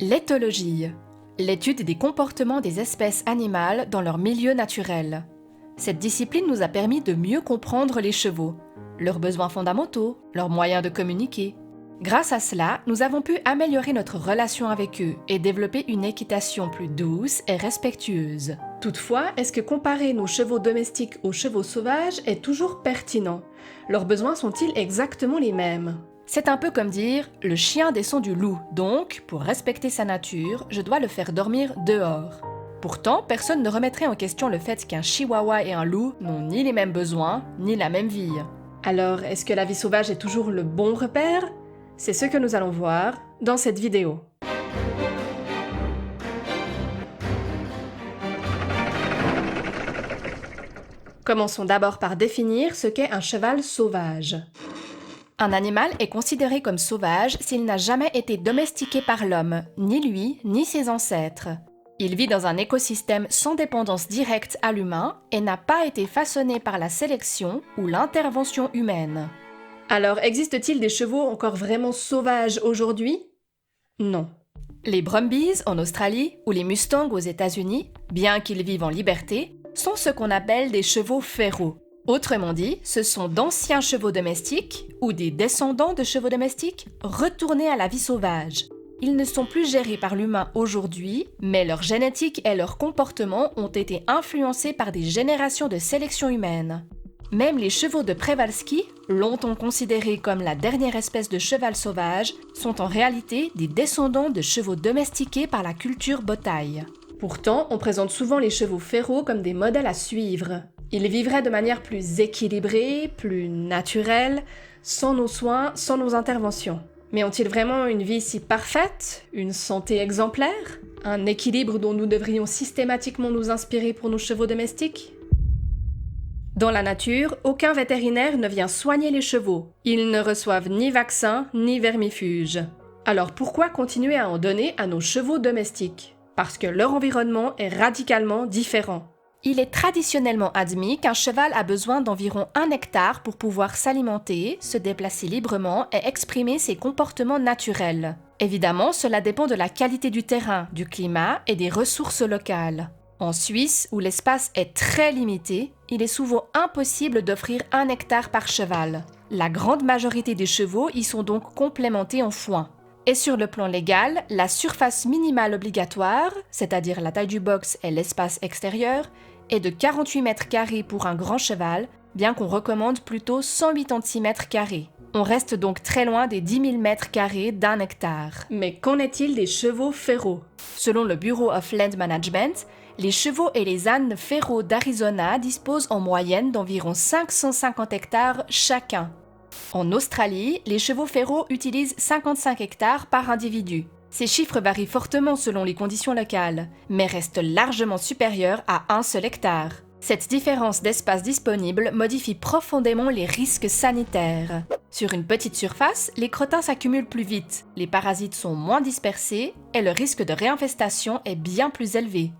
L'éthologie, l'étude des comportements des espèces animales dans leur milieu naturel. Cette discipline nous a permis de mieux comprendre les chevaux, leurs besoins fondamentaux, leurs moyens de communiquer. Grâce à cela, nous avons pu améliorer notre relation avec eux et développer une équitation plus douce et respectueuse. Toutefois, est-ce que comparer nos chevaux domestiques aux chevaux sauvages est toujours pertinent? Leurs besoins sont-ils exactement les mêmes? C'est un peu comme dire « le chien descend du loup, donc, pour respecter sa nature, je dois le faire dormir dehors ». Pourtant, personne ne remettrait en question le fait qu'un chihuahua et un loup n'ont ni les mêmes besoins, ni la même vie. Alors, est-ce que la vie sauvage est toujours le bon repère? C'est ce que nous allons voir dans cette vidéo. Commençons d'abord par définir ce qu'est un cheval sauvage. Un animal est considéré comme sauvage s'il n'a jamais été domestiqué par l'homme, ni lui, ni ses ancêtres. Il vit dans un écosystème sans dépendance directe à l'humain et n'a pas été façonné par la sélection ou l'intervention humaine. Alors, existe-t-il des chevaux encore vraiment sauvages aujourd'hui? Non. Les Brumbies en Australie ou les Mustangs aux États-Unis, bien qu'ils vivent en liberté, sont ce qu'on appelle des chevaux féraux. Autrement dit, ce sont d'anciens chevaux domestiques ou des descendants de chevaux domestiques retournés à la vie sauvage. Ils ne sont plus gérés par l'humain aujourd'hui, mais leur génétique et leur comportement ont été influencés par des générations de sélection humaine. Même les chevaux de Przewalski, longtemps considérés comme la dernière espèce de cheval sauvage, sont en réalité des descendants de chevaux domestiqués par la culture Botaï. Pourtant, on présente souvent les chevaux féraux comme des modèles à suivre. Ils vivraient de manière plus équilibrée, plus naturelle, sans nos soins, sans nos interventions. Mais ont-ils vraiment une vie si parfaite? Une santé exemplaire? Un équilibre dont nous devrions systématiquement nous inspirer pour nos chevaux domestiques? Dans la nature, aucun vétérinaire ne vient soigner les chevaux. Ils ne reçoivent ni vaccin, ni vermifuge. Alors pourquoi continuer à en donner à nos chevaux domestiques? Parce que leur environnement est radicalement différent. Il est traditionnellement admis qu'un cheval a besoin d'environ 1 hectare pour pouvoir s'alimenter, se déplacer librement et exprimer ses comportements naturels. Évidemment, cela dépend de la qualité du terrain, du climat et des ressources locales. En Suisse, où l'espace est très limité, il est souvent impossible d'offrir 1 hectare par cheval. La grande majorité des chevaux y sont donc complémentés en foin. Et sur le plan légal, la surface minimale obligatoire, c'est-à-dire la taille du box et l'espace extérieur, est de 48 mètres carrés pour un grand cheval, bien qu'on recommande plutôt 186 mètres carrés. On reste donc très loin des 10 000 mètres carrés d'1 hectare. Mais qu'en est-il des chevaux féraux? Selon le Bureau of Land Management, les chevaux et les ânes féraux d'Arizona disposent en moyenne d'environ 550 hectares chacun. En Australie, les chevaux féraux utilisent 55 hectares par individu. Ces chiffres varient fortement selon les conditions locales, mais restent largement supérieurs à 1 seul hectare. Cette différence d'espace disponible modifie profondément les risques sanitaires. Sur une petite surface, les crottins s'accumulent plus vite, les parasites sont moins dispersés et le risque de réinfestation est bien plus élevé.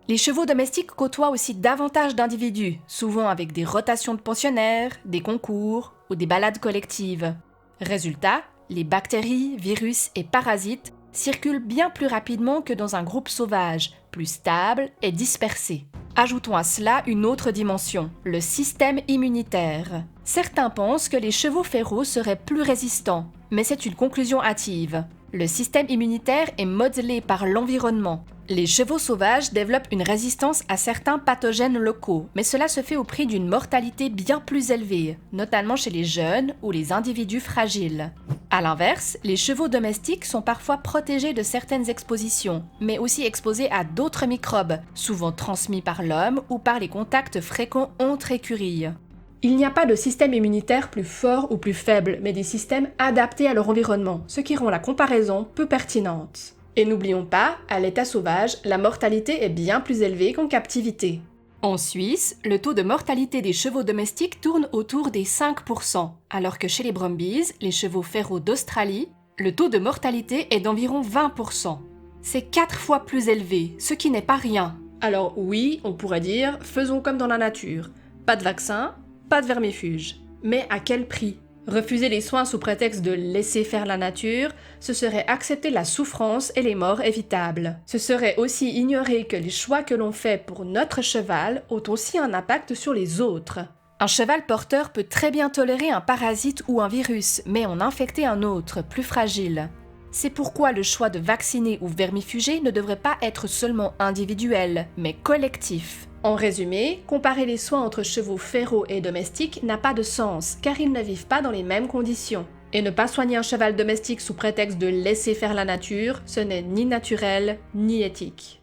Les chevaux domestiques côtoient aussi davantage d'individus, souvent avec des rotations de pensionnaires, des concours ou des balades collectives. Résultat, les bactéries, virus et parasites circulent bien plus rapidement que dans un groupe sauvage, plus stable et dispersé. Ajoutons à cela une autre dimension, le système immunitaire. Certains pensent que les chevaux féraux seraient plus résistants, mais c'est une conclusion hâtive. Le système immunitaire est modelé par l'environnement. Les chevaux sauvages développent une résistance à certains pathogènes locaux, mais cela se fait au prix d'une mortalité bien plus élevée, notamment chez les jeunes ou les individus fragiles. À l'inverse, les chevaux domestiques sont parfois protégés de certaines expositions, mais aussi exposés à d'autres microbes, souvent transmis par l'homme ou par les contacts fréquents entre écuries. Il n'y a pas de système immunitaire plus fort ou plus faible, mais des systèmes adaptés à leur environnement, ce qui rend la comparaison peu pertinente. Et n'oublions pas, à l'état sauvage, la mortalité est bien plus élevée qu'en captivité. En Suisse, le taux de mortalité des chevaux domestiques tourne autour des 5%, alors que chez les Brumbies, les chevaux féraux d'Australie, le taux de mortalité est d'environ 20%. C'est 4 fois plus élevé, ce qui n'est pas rien. Alors oui, on pourrait dire, faisons comme dans la nature. Pas de vaccin, pas de vermifuge. Mais à quel prix? Refuser les soins sous prétexte de laisser faire la nature, ce serait accepter la souffrance et les morts évitables. Ce serait aussi ignorer que les choix que l'on fait pour notre cheval ont aussi un impact sur les autres. Un cheval porteur peut très bien tolérer un parasite ou un virus, mais en infecter un autre, plus fragile. C'est pourquoi le choix de vacciner ou vermifuger ne devrait pas être seulement individuel, mais collectif. En résumé, comparer les soins entre chevaux féraux et domestiques n'a pas de sens, car ils ne vivent pas dans les mêmes conditions. Et ne pas soigner un cheval domestique sous prétexte de laisser faire la nature, ce n'est ni naturel, ni éthique.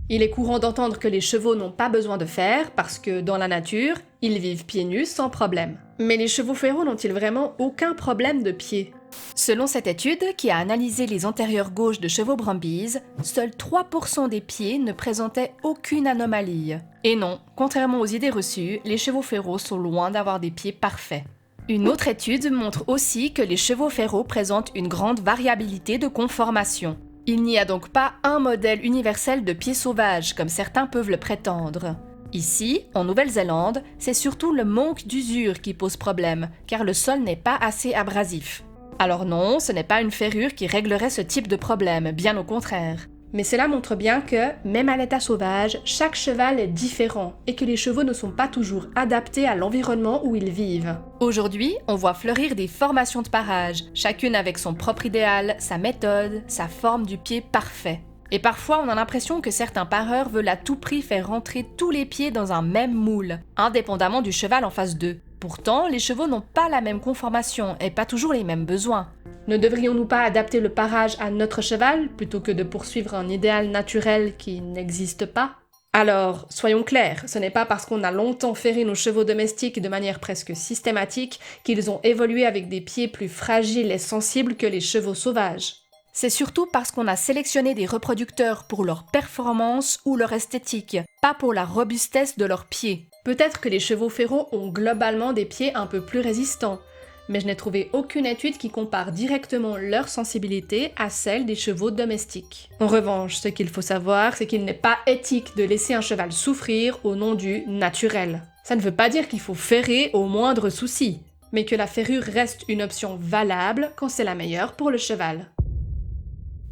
Il est courant d'entendre que les chevaux n'ont pas besoin de fer, parce que dans la nature, ils vivent pieds nus sans problème. Mais les chevaux féraux n'ont-ils vraiment aucun problème de pied ? Selon cette étude, qui a analysé les antérieurs gauches de chevaux Brumbies, seuls 3% des pieds ne présentaient aucune anomalie. Et non, contrairement aux idées reçues, les chevaux féraux sont loin d'avoir des pieds parfaits. Une autre étude montre aussi que les chevaux féraux présentent une grande variabilité de conformation. Il n'y a donc pas un modèle universel de pied sauvage, comme certains peuvent le prétendre. Ici, en Nouvelle-Zélande, c'est surtout le manque d'usure qui pose problème, car le sol n'est pas assez abrasif. Alors non, ce n'est pas une ferrure qui réglerait ce type de problème, bien au contraire. Mais cela montre bien que, même à l'état sauvage, chaque cheval est différent et que les chevaux ne sont pas toujours adaptés à l'environnement où ils vivent. Aujourd'hui, on voit fleurir des formations de parage, chacune avec son propre idéal, sa méthode, sa forme du pied parfait. Et parfois, on a l'impression que certains pareurs veulent à tout prix faire rentrer tous les pieds dans un même moule, indépendamment du cheval en face d'eux. Pourtant, les chevaux n'ont pas la même conformation et pas toujours les mêmes besoins. Ne devrions-nous pas adapter le parage à notre cheval plutôt que de poursuivre un idéal naturel qui n'existe pas ? Alors, soyons clairs, ce n'est pas parce qu'on a longtemps ferré nos chevaux domestiques de manière presque systématique qu'ils ont évolué avec des pieds plus fragiles et sensibles que les chevaux sauvages. C'est surtout parce qu'on a sélectionné des reproducteurs pour leur performance ou leur esthétique, pas pour la robustesse de leurs pieds. Peut-être que les chevaux féraux ont globalement des pieds un peu plus résistants, mais je n'ai trouvé aucune étude qui compare directement leur sensibilité à celle des chevaux domestiques. En revanche, ce qu'il faut savoir, c'est qu'il n'est pas éthique de laisser un cheval souffrir au nom du naturel. Ça ne veut pas dire qu'il faut ferrer au moindre souci, mais que la ferrure reste une option valable quand c'est la meilleure pour le cheval.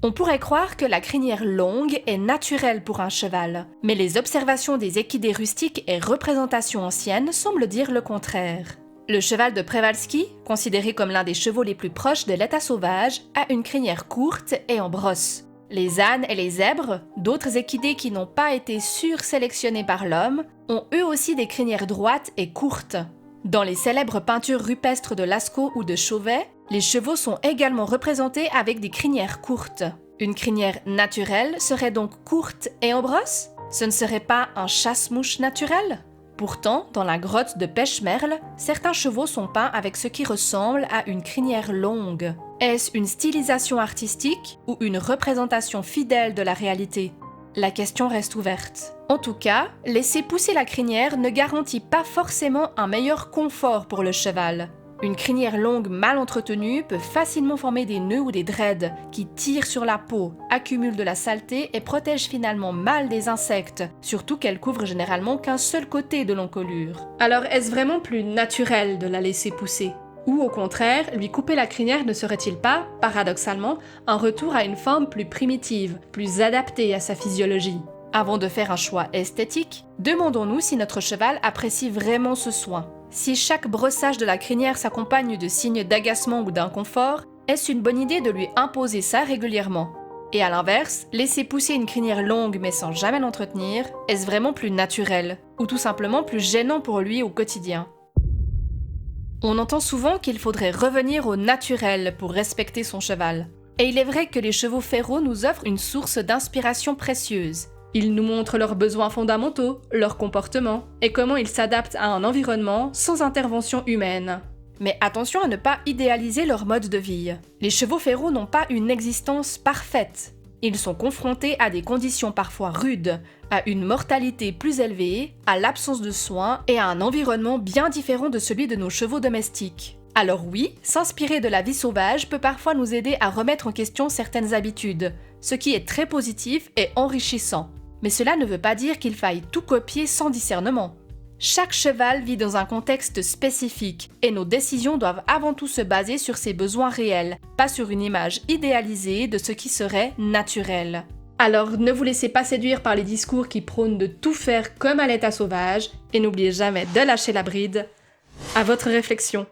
On pourrait croire que la crinière longue est naturelle pour un cheval, mais les observations des équidés rustiques et représentations anciennes semblent dire le contraire. Le cheval de Przewalski, considéré comme l'un des chevaux les plus proches de l'état sauvage, a une crinière courte et en brosse. Les ânes et les zèbres, d'autres équidés qui n'ont pas été sursélectionnés par l'homme, ont eux aussi des crinières droites et courtes. Dans les célèbres peintures rupestres de Lascaux ou de Chauvet, les chevaux sont également représentés avec des crinières courtes. Une crinière naturelle serait donc courte et en brosse ? Ce ne serait pas un chasse-mouche naturel ? Pourtant, dans la grotte de Pêche-Merle, certains chevaux sont peints avec ce qui ressemble à une crinière longue. Est-ce une stylisation artistique ou une représentation fidèle de la réalité ? La question reste ouverte. En tout cas, laisser pousser la crinière ne garantit pas forcément un meilleur confort pour le cheval. Une crinière longue mal entretenue peut facilement former des nœuds ou des dreads qui tirent sur la peau, accumulent de la saleté et protègent finalement mal des insectes, surtout qu'elle couvre généralement qu'un seul côté de l'encolure. Alors est-ce vraiment plus naturel de la laisser pousser ? Ou au contraire, lui couper la crinière ne serait-il pas, paradoxalement, un retour à une forme plus primitive, plus adaptée à sa physiologie ? Avant de faire un choix esthétique, demandons-nous si notre cheval apprécie vraiment ce soin. Si chaque brossage de la crinière s'accompagne de signes d'agacement ou d'inconfort, est-ce une bonne idée de lui imposer ça régulièrement ? Et à l'inverse, laisser pousser une crinière longue mais sans jamais l'entretenir, est-ce vraiment plus naturel ? Ou tout simplement plus gênant pour lui au quotidien ? On entend souvent qu'il faudrait revenir au naturel pour respecter son cheval. Et il est vrai que les chevaux féraux nous offrent une source d'inspiration précieuse. Ils nous montrent leurs besoins fondamentaux, leur comportement, et comment ils s'adaptent à un environnement sans intervention humaine. Mais attention à ne pas idéaliser leur mode de vie. Les chevaux féraux n'ont pas une existence parfaite. Ils sont confrontés à des conditions parfois rudes, à une mortalité plus élevée, à l'absence de soins et à un environnement bien différent de celui de nos chevaux domestiques. Alors oui, s'inspirer de la vie sauvage peut parfois nous aider à remettre en question certaines habitudes, ce qui est très positif et enrichissant. Mais cela ne veut pas dire qu'il faille tout copier sans discernement. Chaque cheval vit dans un contexte spécifique et nos décisions doivent avant tout se baser sur ses besoins réels, pas sur une image idéalisée de ce qui serait naturel. Alors ne vous laissez pas séduire par les discours qui prônent de tout faire comme à l'état sauvage et n'oubliez jamais de lâcher la bride. À votre réflexion.